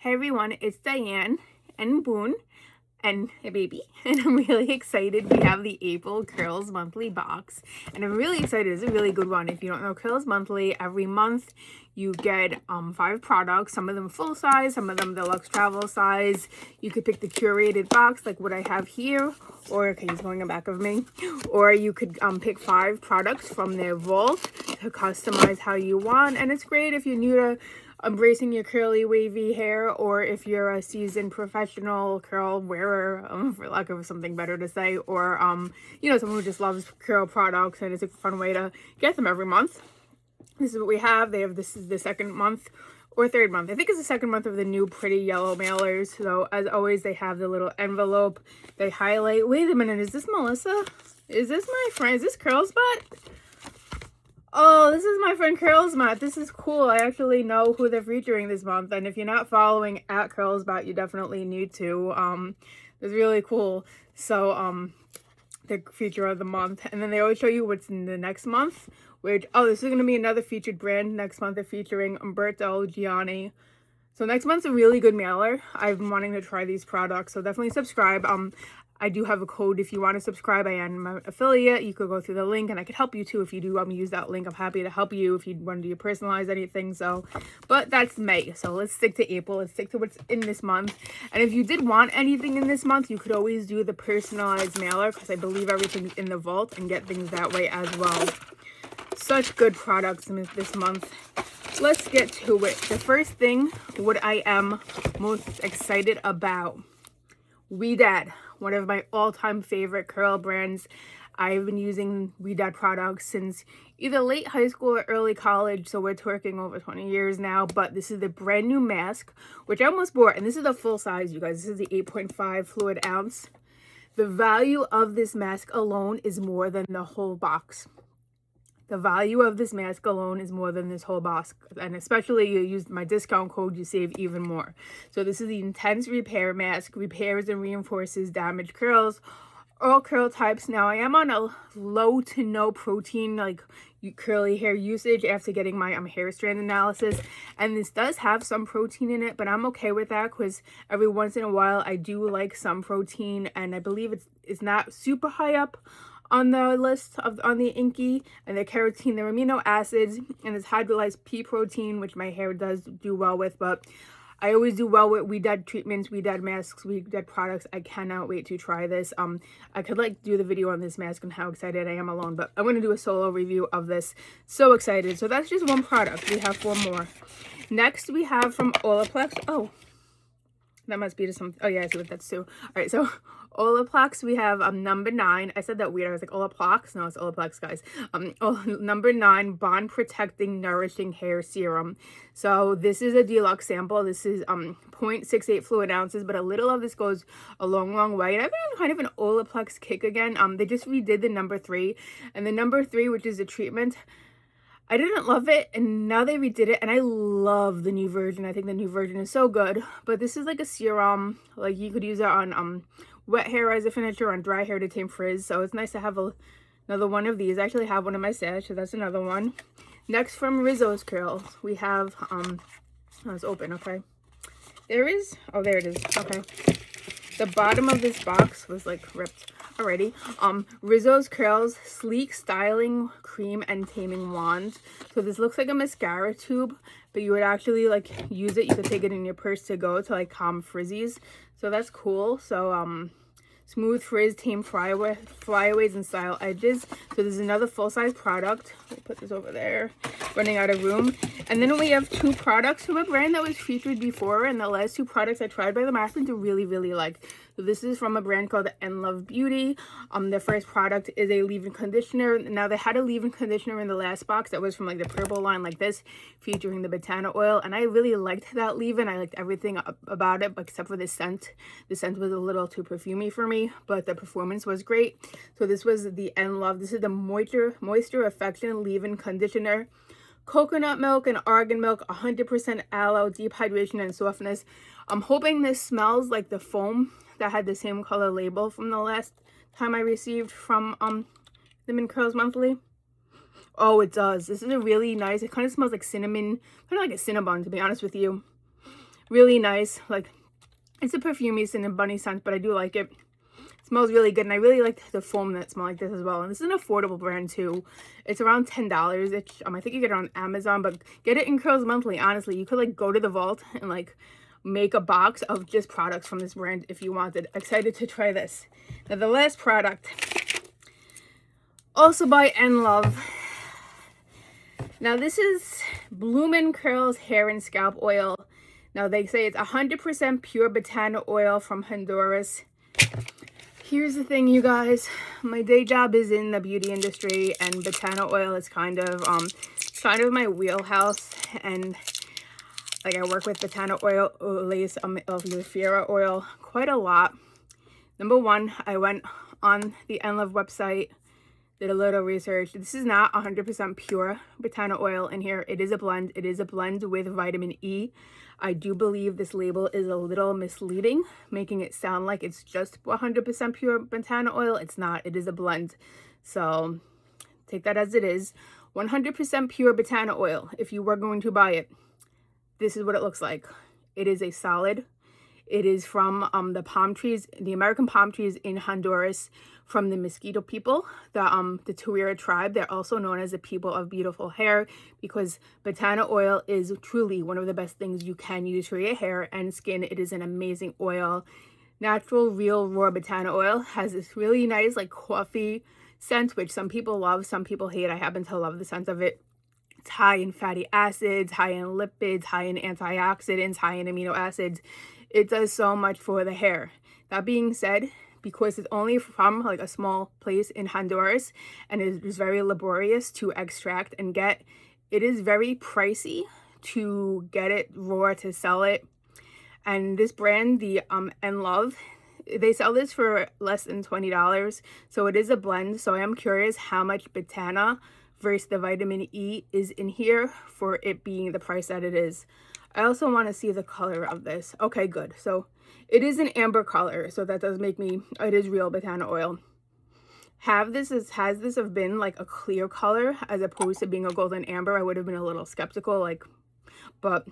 Hey everyone, it's Diane and Boone and a baby, and I'm really excited. We have the April Curls Monthly box, and I'm really excited. It's a really good one. If you don't know Curls Monthly, every month you get 5 products, some of them full size, some of them deluxe travel size. You could pick the curated box like what I have here, or okay, he's going in back of me, or you could pick 5 products from their vault to customize how you want. And it's great if you're new to embracing your curly wavy hair, or if you're a seasoned professional curl wearer, for lack of something better to say, or someone who just loves curl products and it's a fun way to get them every month. This is what we have. This is the second month or third month. I think it's the second month of the new pretty yellow mailers. So as always, they have the little envelope. They highlight. Wait a minute, is this Melissa? Is this my friend? Is this Curl Spot? Oh, this is my friend Curlsbot. This is cool. I actually know who they're featuring this month. And if you're not following at Curlsbot, you definitely need to. It's really cool. So, the feature of the month. And then they always show you what's in the next month. Which, this is going to be another featured brand. Next month they're featuring Umberto Gianni. So next month's a really good mailer. I've been wanting to try these products. So definitely subscribe. I do have a code if you want to subscribe. I am an affiliate. You could go through the link, and I could help you too if you do use that link. I'm happy to help you if you want to do personalize anything. So, but that's May. So let's stick to April. Let's stick to what's in this month. And if you did want anything in this month, you could always do the personalized mailer because I believe everything's in the vault and get things that way as well. Such good products in this month. Let's get to it. The first thing, what I am most excited about, Dad, one of my all-time favorite curl brands. I've been using Dad products since either late high school or early college, so we're talking over 20 years now. But this is the brand new mask, which I almost bought, and this is the full size, you guys. This is the 8.5 fluid ounce. The value of this mask alone is more than the whole box. The value of this mask alone is more than this whole box. And especially you use my discount code, you save even more. So this is the Intense Repair Mask. Repairs and reinforces damaged curls. All curl types. Now I am on a low to no protein, like curly hair usage after getting my hair strand analysis. And this does have some protein in it, but I'm okay with that because every once in a while I do like some protein. And I believe it's not super high up on the list on the Inky, and the keratin, the amino acids, and this hydrolyzed pea protein, which my hair does do well with. But I always do well with Dad treatments, Dad masks, Dad products. I cannot wait to try this. I could do the video on this mask and how excited I am alone, but I'm gonna do a solo review of this. So excited. So that's just one product. We have 4 more. Next we have from Olaplex. Oh, that must be to some. Oh yeah, I see what that's too. All right, so Olaplex, we have number 9. I said that weird. I was like Olaplex. No, it's Olaplex, guys. Number 9 bond protecting nourishing hair serum. So this is a deluxe sample. This is 0.68 fluid ounces, but a little of this goes a long way. And I've been on kind of an Olaplex kick again. They just redid the number 3, and the number 3, which is a treatment, I didn't love it, and now they redid it, and I love the new version. I think the new version is so good. But this is like a serum. Like you could use it on wet hair as a finisher, on dry hair to tame frizz. So it's nice to have another one of these. I actually have one in my stash, so that's another one. Next, from Rizzo's Curls, we have let's open. Okay, there it is. Okay, the bottom of this box was like ripped already. Rizzo's Curls Sleek Styling Cream and Taming Wand. So this looks like a mascara tube, but you would actually like use it. You could take it in your purse to go to like calm frizzies. So that's cool. So smooth frizz, tame flyaways, and style edges. So there's another full-size product. Let me put this over there. Running out of room. And then we have 2 products from a brand that was featured before, and the last 2 products I tried by them I happen to really like. So this is from a brand called And Love Beauty. The first product is a leave-in conditioner. Now they had a leave-in conditioner in the last box that was from like the purple line like this, featuring the Botana oil, and I really liked that leave-in. I liked everything about it except for the scent. The scent was a little too perfumey for me, but the performance was great. So this was the And Love. This is the Moisture Affection Leave-In Conditioner. Coconut milk and argan milk, 100% aloe, deep hydration and softness. I'm hoping this smells like the foam that had the same color label from the last time I received from them in Curls Monthly. Oh, it does. This is a really nice, it kind of smells like cinnamon, kind of like a Cinnabon, to be honest with you. Really nice. Like, it's a perfumey scent and bunny scent, but I do like it. It smells really good, and I really like the foam that smells like this as well. And this is an affordable brand too. It's around $10. I think you get it on Amazon, but get it in Curls Monthly. Honestly, you could like go to the vault and like make a box of just products from this brand if you wanted. Excited to try this. Now the last product, also by N Love. Now this is Bloomin' Curls Hair and Scalp Oil. Now they say it's 100% pure botana oil from Honduras. Here's the thing, you guys. My day job is in the beauty industry, and botana oil is kind of my wheelhouse. And like I work with botana oil, Fiera oil quite a lot. Number one, I went on the N Love website, did a little research. This is not 100% pure botana oil in here. It is a blend. It is a blend with vitamin E. I do believe this label is a little misleading, making it sound like it's just 100% pure botana oil. It's not. It is a blend. So take that as it is. 100% pure botana oil. If you were going to buy it, this is what it looks like. It is a solid. It is from the palm trees, the American palm trees in Honduras, from the Mosquito people, the Tuira tribe. They're also known as the people of beautiful hair, because botana oil is truly one of the best things you can use for your hair and skin. It is an amazing oil. Natural, real, raw botana oil has this really nice like coffee scent, which some people love, some people hate. I happen to love the scent of it. It's high in fatty acids, high in lipids, high in antioxidants, high in amino acids. It does so much for the hair. That being said, because it's only from like a small place in Honduras and it is very laborious to extract and get, it is very pricey to get it raw, to sell it. And this brand, the N Love, they sell this for less than $20. So it is a blend. So I am curious how much botana versus the vitamin E is in here for it being the price that it is. I also want to see the color of this. Okay, good. So it is an amber color, so that does make me, it is real botana oil. Has this have been like a clear color as opposed to being a golden amber, I would have been a little skeptical, like, but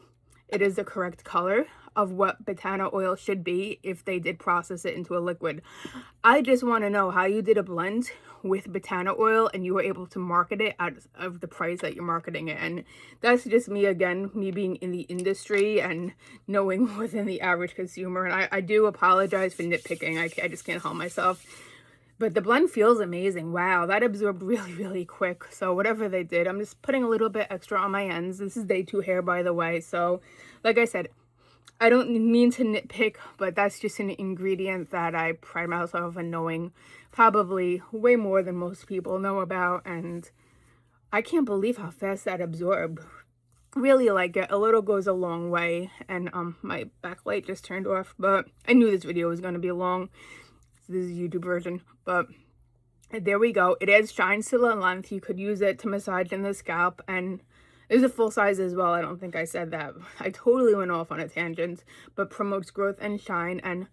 it is the correct color of what botana oil should be if they did process it into a liquid. I just want to know how you did a blend with botana oil and you were able to market it out of the price that you're marketing it. And that's just me, again, me being in the industry and knowing more than the average consumer. And I do apologize for nitpicking. I just can't help myself. But the blend feels amazing. Wow, that absorbed really, really quick. So whatever they did, I'm just putting a little bit extra on my ends. This is day 2 hair, by the way. So like I said, I don't mean to nitpick, but that's just an ingredient that I pride myself in knowing probably way more than most people know about. And I can't believe how fast that absorbed. Really like it. A little goes a long way. And my backlight just turned off, but I knew this video was going to be long. This is a YouTube version, but there we go. It adds shine to the length. You could use it to massage in the scalp, and there's a full size as well. I don't think I said that. I totally went off on a tangent, but promotes growth and shine. And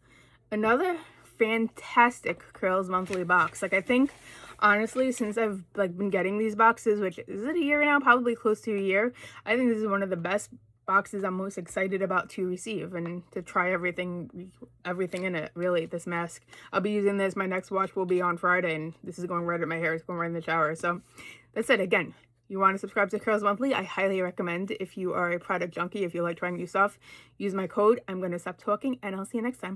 another fantastic Curls Monthly box. Like, I think honestly, since I've like been getting these boxes, which is it a year now, probably close to a year, I think this is one of the best boxes I'm most excited about to receive and to try everything in it. Really, this mask, I'll be using this. My next wash will be on Friday, and this is going right at my hair. It's going right in the shower. So that's it. Again, you want to subscribe to Curls Monthly, I highly recommend. If you are a product junkie, if you like trying new stuff, use my code. I'm going to stop talking, and I'll see you next time.